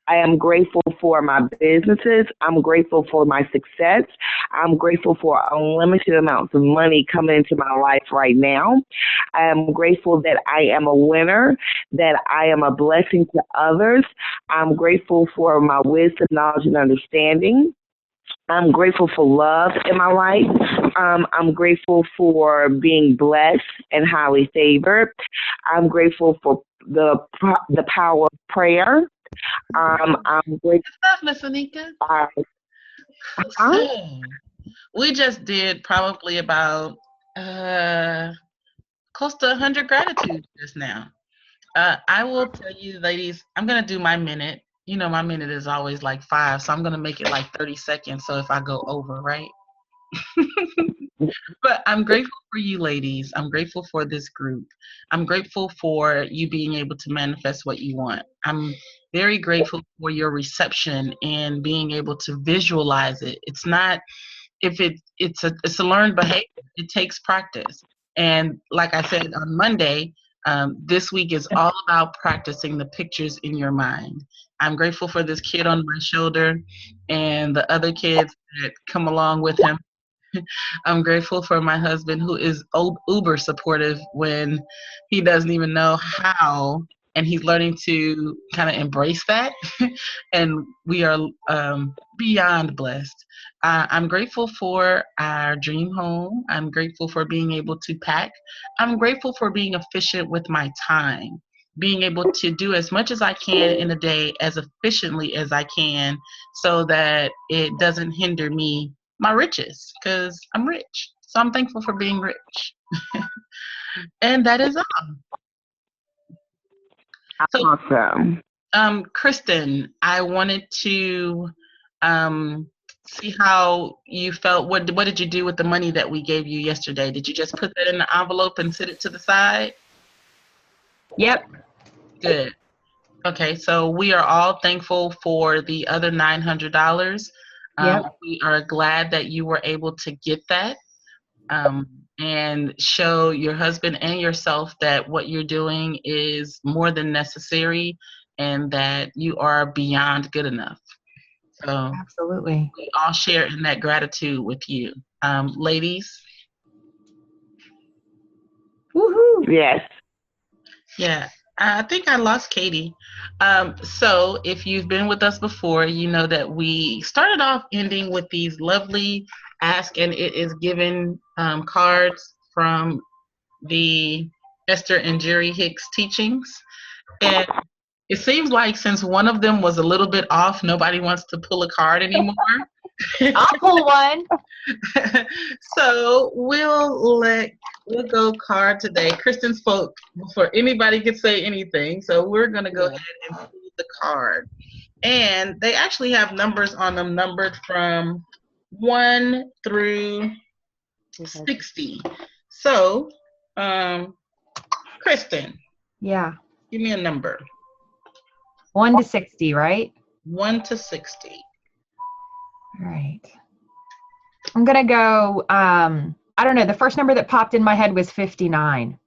I am grateful for my businesses. I'm grateful for my success. I'm grateful for unlimited amounts of money coming into my life right now. I am grateful that I am a winner, that I am a blessing to others. I'm grateful for my wisdom, knowledge, and understanding. I'm grateful for love in my life. I'm grateful for being blessed and highly favored. I'm grateful for the power of prayer. I'm grateful. Good stuff, Miss Anika. So, we just did probably about close to 100 gratitudes just now. I will tell you, ladies, I'm going to do my minute. You know, my minute is always like 5, so I'm going to make it like 30 seconds. So if I go over, right? But I'm grateful for you ladies. I'm grateful for this group. I'm grateful for you being able to manifest what you want. I'm very grateful for your reception and being able to visualize it. It's not, it's a learned behavior. It takes practice. And like I said on Monday, this week is all about practicing the pictures in your mind. I'm grateful for this kid on my shoulder and the other kids that come along with him. I'm grateful for my husband who is uber supportive when he doesn't even know how, and he's learning to kind of embrace that. And we are beyond blessed. I'm grateful for our dream home. I'm grateful for being able to pack. I'm grateful for being efficient with my time, being able to do as much as I can in a day as efficiently as I can so that it doesn't hinder me, my riches, because I'm rich. So I'm thankful for being rich. And that is all. So, Awesome. Kristen, I wanted to see how you felt. What did you do with the money that we gave you yesterday? Did you just put that in the envelope and sit it to the side? Yep. Good. Okay, so we are all thankful for the other $900. Yep. We are glad that you were able to get that and show your husband and yourself that what you're doing is more than necessary and that you are beyond good enough. So Absolutely. we all share in that gratitude with you. Ladies, Woohoo. Yes. yeah, I think I lost Katie. So if you've been with us before, you know that we started off ending with these lovely ask and it is given cards from the Esther and Jerry Hicks teachings. And it seems like since one of them was a little bit off, nobody wants to pull a card anymore. I'll pull one. So we'll go card today. Kristen spoke before anybody could say anything. So we're gonna go ahead and pull the card. And they actually have numbers on them, numbered from 1 through 60. So, Kristen, Yeah. give me a number. 1 to 60, right? 1 to 60. All right. I'm going to go, I don't know. The first number that popped in my head was 59.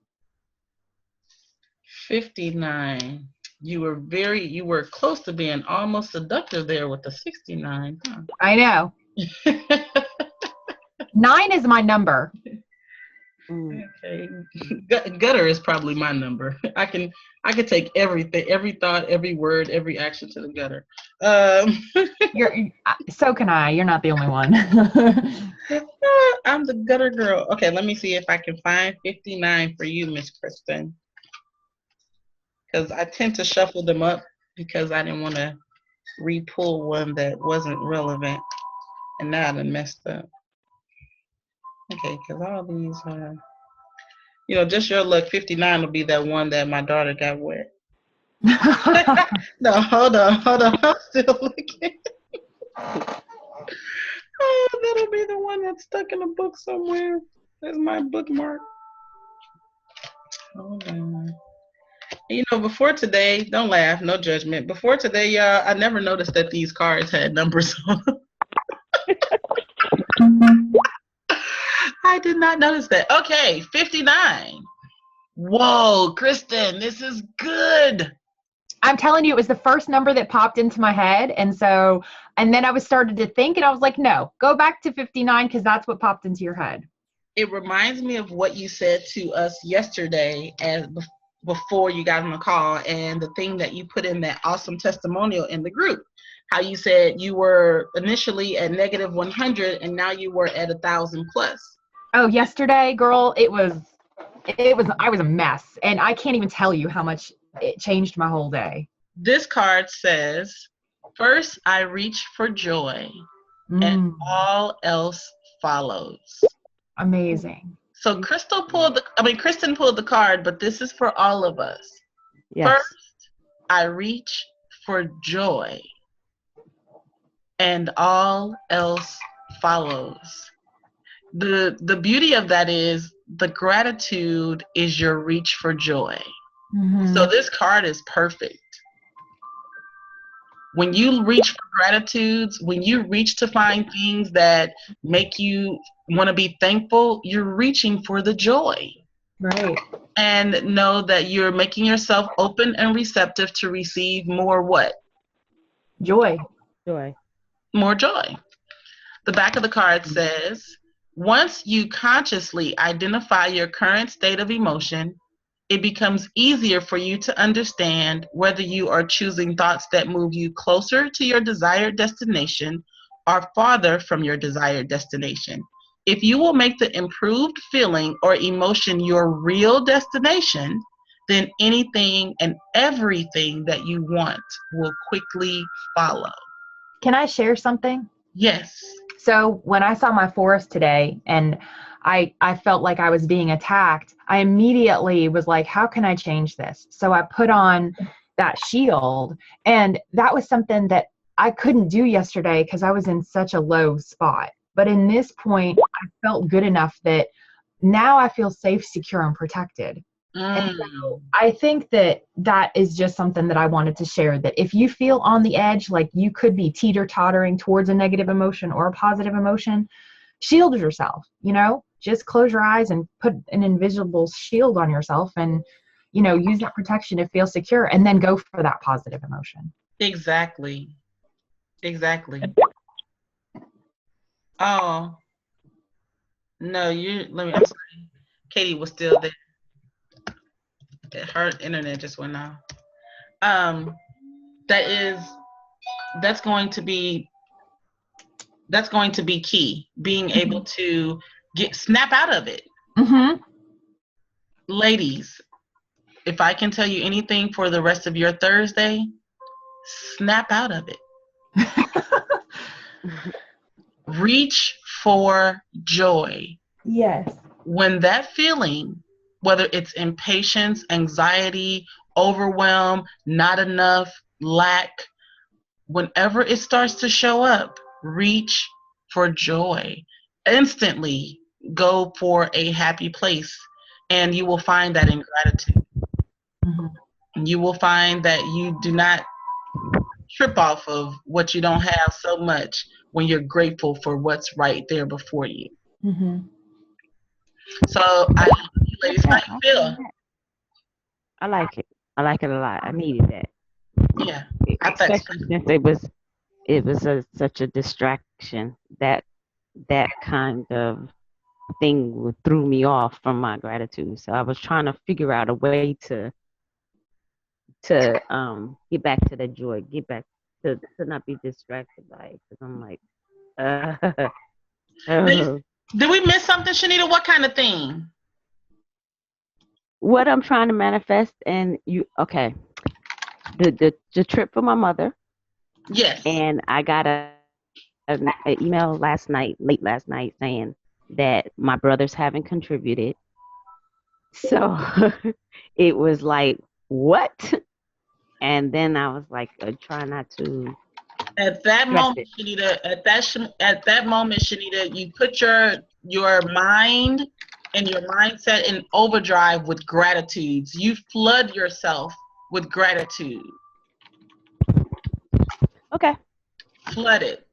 59. You were close to being almost seductive there with the 69. Huh? I know. 9 is my number. Okay. Gutter is probably my number. I can take everything, every thought, every word, every action to the gutter. So can I. You're not the only one. I'm the gutter girl. Okay, let me see if I can find 59 for you, Miss Kristen. Because I tend to shuffle them up because I didn't want to re-pull one that wasn't relevant. And now I done messed up. Okay, because all these are, just your luck, 59 will be that one that my daughter got wet. No, hold on. I'm still looking. Oh, that'll be the one that's stuck in a book somewhere. That's my bookmark. Hold on. Before today, don't laugh, no judgment. Before today, y'all, I never noticed that these cards had numbers on them. I did not notice that. Okay, 59. Whoa, Kristen, this is good. I'm telling you, it was the first number that popped into my head. And then I started to think and I was like, no, go back to 59 because that's what popped into your head. It reminds me of what you said to us yesterday before you got on the call, and the thing that you put in that awesome testimonial in the group. How you said you were initially at negative 100 and now you were at 1,000 plus. Oh, yesterday, girl, I was a mess, and I can't even tell you how much it changed my whole day. This card says, first I reach for joy and all else follows. Amazing. So Kristen pulled the card, but this is for all of us. Yes. First, I reach for joy and all else follows. The beauty of that is the gratitude is your reach for joy. Mm-hmm. So this card is perfect. When you reach for gratitudes, when you reach to find things that make you want to be thankful, you're reaching for the joy. Right. And know that you're making yourself open and receptive to receive more what? Joy. More joy. The back of the card says, once you consciously identify your current state of emotion, it becomes easier for you to understand whether you are choosing thoughts that move you closer to your desired destination or farther from your desired destination. If you will make the improved feeling or emotion your real destination, then anything and everything that you want will quickly follow. Can I share something? Yes. So when I saw my forest today and I felt like I was being attacked, I immediately was like, how can I change this? So I put on that shield, and that was something that I couldn't do yesterday because I was in such a low spot. But in this point, I felt good enough that now I feel safe, secure, and protected. And so I think that is just something that I wanted to share, that if you feel on the edge, like you could be teeter-tottering towards a negative emotion or a positive emotion, shield yourself, just close your eyes and put an invisible shield on yourself and, use that protection to feel secure and then go for that positive emotion. Exactly. Exactly. Oh, no, I'm sorry. Katie was still there. Her internet just went off. Um, that is, that's going to be key. Being able to snap out of it. Mm-hmm. Ladies, if I can tell you anything for the rest of your Thursday, snap out of it. Reach for joy. Yes. When that feeling, whether it's impatience, anxiety, overwhelm, not enough, lack, whenever it starts to show up, reach for joy. Instantly go for a happy place, and you will find that in gratitude. Mm-hmm. You will find that you do not trip off of what you don't have so much when you're grateful for what's right there before you. Mm-hmm. So I love you ladies. How you feel? I like it. I like it a lot. I needed that, Yeah, I thought especially since it was such a distraction. That kind of thing threw me off from my gratitude. So I was trying to figure out a way to get back to the joy, get back to not be distracted by it. Because I'm like, oh. Did we miss something, Shanita? What kind of thing? What I'm trying to manifest, and okay, the trip for my mother, Yes. and I got an email late last night, saying that my brothers haven't contributed. So it was like, what? And then I was like, try not to. At that stress moment, it. Shanita, at that moment, Shanita, you put your mind and your mindset in overdrive with gratitudes. You flood yourself with gratitude. Okay. Flood it.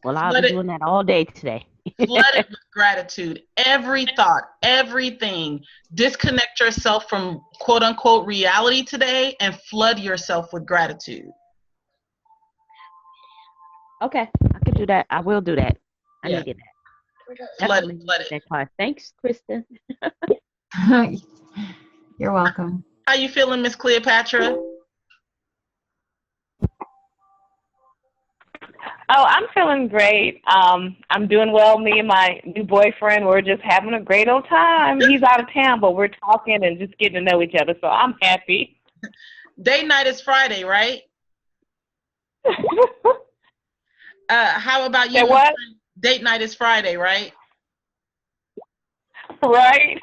Well, I'll be doing that all day today. Flood it with gratitude. Every thought, everything. Disconnect yourself from quote unquote reality today and flood yourself with gratitude. Okay, I can do that. I will do that. I Yeah. needed that. Flood Definitely it. that part. Thanks, Kristen. You're welcome. How you feeling, Miss Cleopatra? Oh, I'm feeling great. I'm doing well. Me and my new boyfriend, we're just having a great old time. He's out of town, but we're talking and just getting to know each other, so I'm happy. Date night is Friday, right? How about you? Say what? Date night is Friday, right? Right.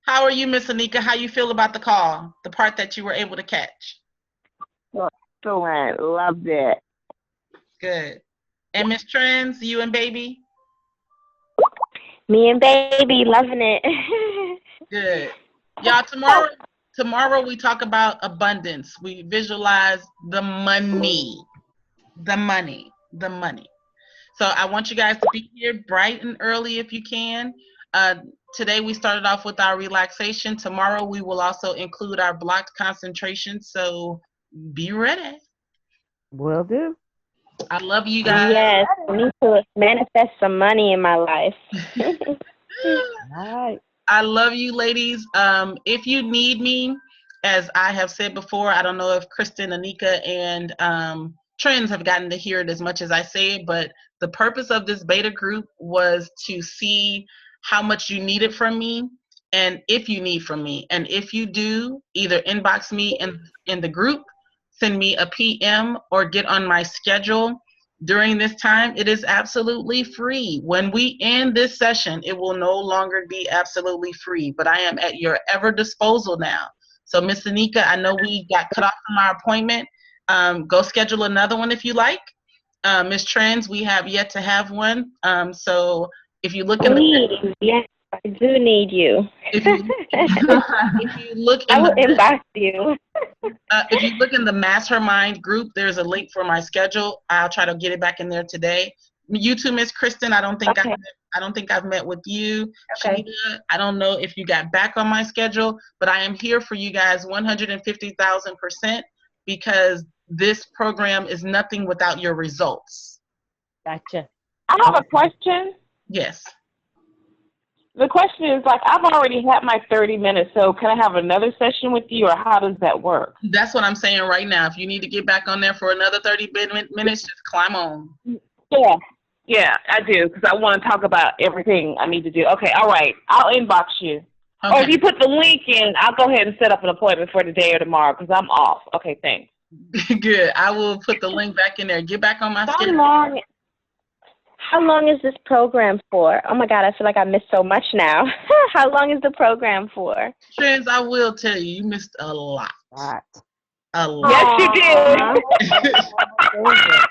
How are you, Miss Anika? How you feel about the call? The part that you were able to catch? Excellent. Loved it. Good. And Miss Trends, you and baby? Me and baby, loving it. Good. Y'all, tomorrow we talk about abundance. We visualize the money. The money. The money. So I want you guys to be here bright and early if you can. Today we started off with our relaxation. Tomorrow we will also include our blocked concentration. So be ready. Will do. I love you guys. Yes, I need to manifest some money in my life. All right. I love you, ladies. If you need me, as I have said before, I don't know if Kristen, Anika, and Trends have gotten to hear it as much as I say it, but the purpose of this beta group was to see how much you needed from me and if you need from me. And if you do, either inbox me in the group, send me a PM, or get on my schedule. During this time, it is absolutely free. When we end this session, it will no longer be absolutely free, but I am at your ever disposal now. So Miss Anika, I know we got cut off from our appointment. Go schedule another one if you like. Miss Trends, we have yet to have one. So if you look in Please, yes, I do need you. if you look in I will the inbox you. if you look in the Mastermind group, there's a link for my schedule. I'll try to get it back in there today. You too, Miss Kristen. I don't think I've met with you. Okay. Shanita, I don't know if you got back on my schedule, but I am here for you guys 150,000%, because this program is nothing without your results. Gotcha. I have a question. Yes. The question is, like, I've already had my 30 minutes, so can I have another session with you, or how does that work? That's what I'm saying right now. If you need to get back on there for another 30 minutes, just climb on. Yeah. Yeah, I do, because I want to talk about everything I need to do. Okay, all right. I'll inbox you. Okay. Or if you put the link in, I'll go ahead and set up an appointment for today or tomorrow, because I'm off. Okay, thanks. Good. I will put the link back in there. Get back on my schedule. How long is this program for? Oh my God, I feel like I missed so much now. How long is the program for? Trends, I will tell you, you missed a lot. Right. A lot. Yes, you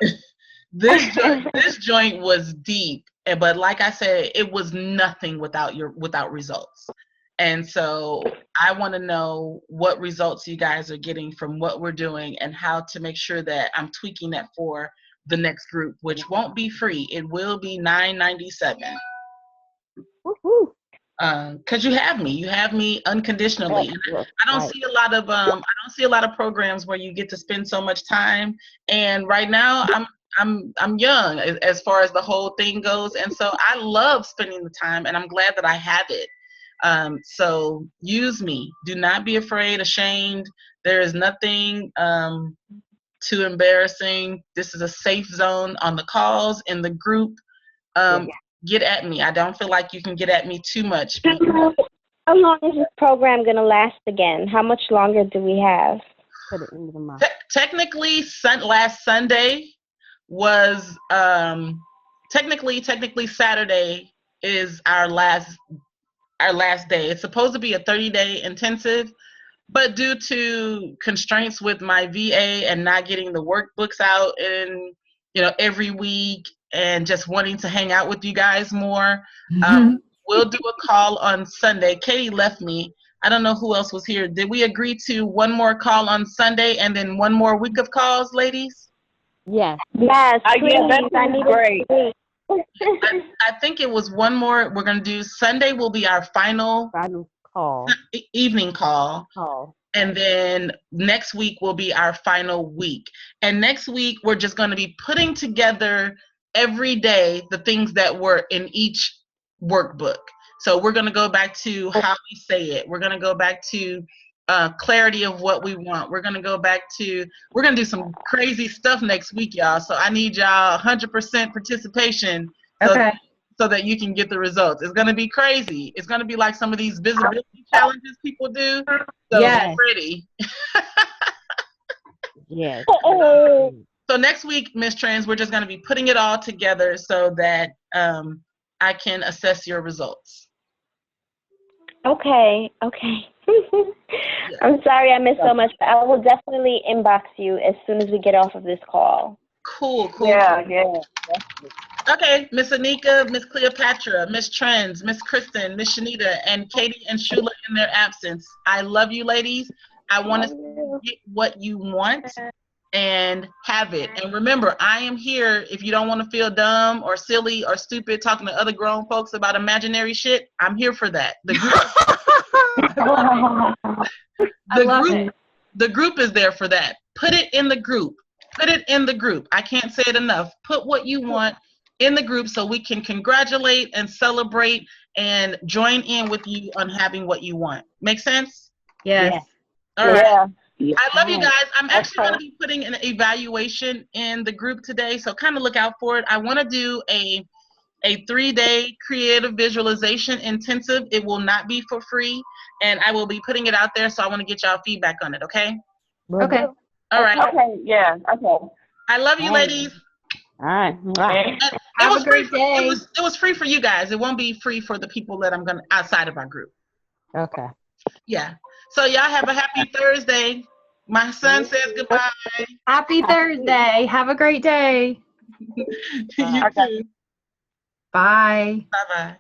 did. This joint was deep, but like I said, it was nothing without results. And so I want to know what results you guys are getting from what we're doing and how to make sure that I'm tweaking that for the next group, which won't be free. It will be $9.97. Because you have me unconditionally. And I don't see a lot of programs where you get to spend so much time. And right now I'm young as far as the whole thing goes, and so I love spending the time, and I'm glad that I have it. So use me. Do not be afraid, ashamed. There is nothing too embarrassing. This is a safe zone on the calls, in the group. Get at me. I don't feel like you can get at me too much. How long is this program going to last again? How much longer do we have? Technically, last Sunday was technically Saturday is our last day. It's supposed to be a 30-day intensive, but due to constraints with my VA and not getting the workbooks out in every week and just wanting to hang out with you guys more, we'll do a call on Sunday. Katie left me. I don't know who else was here. Did we agree to one more call on Sunday and then one more week of calls, ladies? Yes. Yes, please. Yeah, that's great. I think it was one more. We're going to do Sunday will be our final call. Evening call. And then next week will be our final week. And next week, we're just going to be putting together every day the things that were in each workbook. So we're going to go back to how we say it. We're going to go back to clarity of what we want. We're going to do some crazy stuff next week, y'all. So I need y'all 100% participation so that you can get the results. It's going to be crazy. It's going to be like some of these visibility challenges people do. So get ready. Yes. So next week, Miss Trans, we're just going to be putting it all together so that I can assess your results. Okay. I'm sorry I missed so much, but I will definitely inbox you as soon as we get off of this call. Cool. Yeah. Okay, Miss Anika, Miss Cleopatra, Miss Trends, Miss Kristen, Miss Shanita, and Katie and Shula in their absence. I love you, ladies. I want to get what you want and have it. And remember, I am here if you don't want to feel dumb or silly or stupid talking to other grown folks about imaginary shit. I'm here for that. The group is there for that. Put it in the group. I can't say it enough. Put what you want in the group so we can congratulate and celebrate and join in with you on having what you want. Make sense? Yes. All right. Yeah. I love you guys. I'm actually going to be putting an evaluation in the group today, so kind of look out for it. I want to do a 3-day creative visualization intensive. It will not be for free, and I will be putting it out there, so I want to get y'all feedback on it, okay? Okay. All right. Okay, yeah, okay. I love you, ladies. All right. Have a great day. It was free for you guys. It won't be free for the people that I'm gonna outside of our group. Okay. Yeah. So y'all have a happy Thursday. My son says goodbye. Happy Thursday. Have a great day. You too. Bye. Bye-bye.